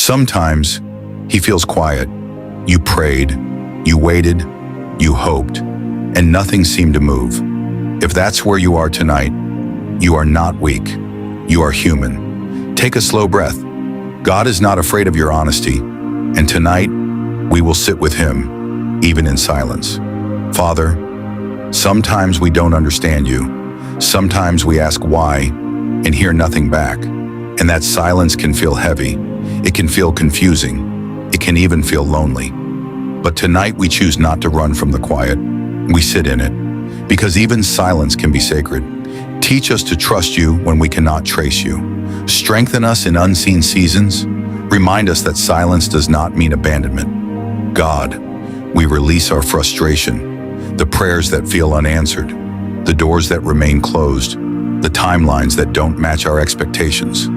Sometimes he feels quiet. You prayed, you waited, you hoped, and nothing seemed to move. If that's where you are tonight, you are not weak. You are human. Take a slow breath. God is not afraid of your honesty, and tonight we will sit with him, even in silence. Father, sometimes we don't understand you. Sometimes we ask why and hear nothing back. And that silence can feel heavy. It can feel confusing. It can even feel lonely. But tonight we choose not to run from the quiet. We sit in it, because even silence can be sacred. Teach us to trust you when we cannot trace you. Strengthen us in unseen seasons. Remind us that silence does not mean abandonment. God, we release our frustration, the prayers that feel unanswered, the doors that remain closed, the timelines that don't match our expectations.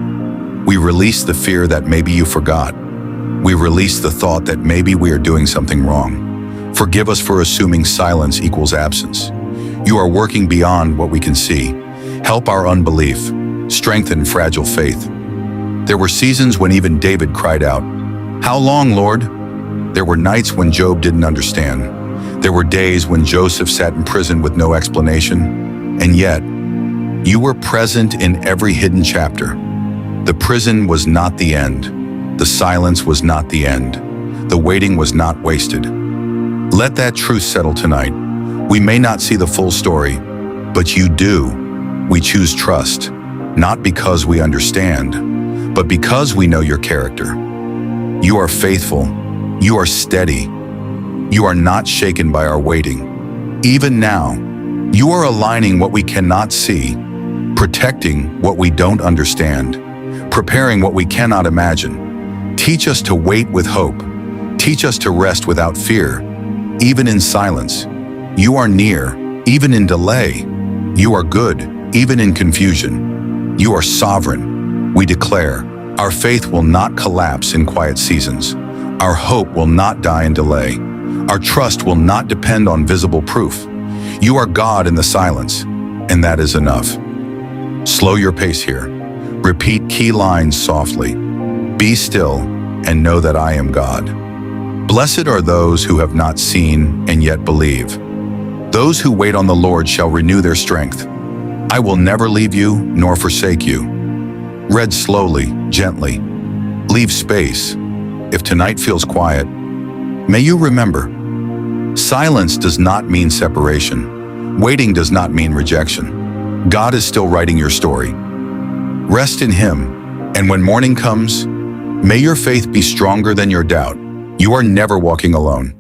We release the fear that maybe you forgot. We release the thought that maybe we are doing something wrong. Forgive us for assuming silence equals absence. You are working beyond what we can see. Help our unbelief. Strengthen fragile faith. There were seasons when even David cried out, "How long, Lord?" There were nights when Job didn't understand. There were days when Joseph sat in prison with no explanation. And yet, you were present in every hidden chapter. The prison was not the end. The silence was not the end. The waiting was not wasted. Let that truth settle tonight. We may not see the full story, but you do. We choose trust, not because we understand, but because we know your character. You are faithful. You are steady. You are not shaken by our waiting. Even now, you are aligning what we cannot see, protecting what we don't understand, preparing what we cannot imagine. Teach us to wait with hope. Teach us to rest without fear, even in silence. You are near, even in delay. You are good, even in confusion. You are sovereign. We declare, our faith will not collapse in quiet seasons. Our hope will not die in delay. Our trust will not depend on visible proof. You are God in the silence, and that is enough. Slow your pace here. Repeat key lines softly. Be still and know that I am God. Blessed are those who have not seen and yet believe. Those who wait on the Lord shall renew their strength. I will never leave you nor forsake you. Read slowly, gently. Leave space. If tonight feels quiet, may you remember, silence does not mean separation. Waiting does not mean rejection. God is still writing your story. Rest in him, and when morning comes, may your faith be stronger than your doubt. You are never walking alone.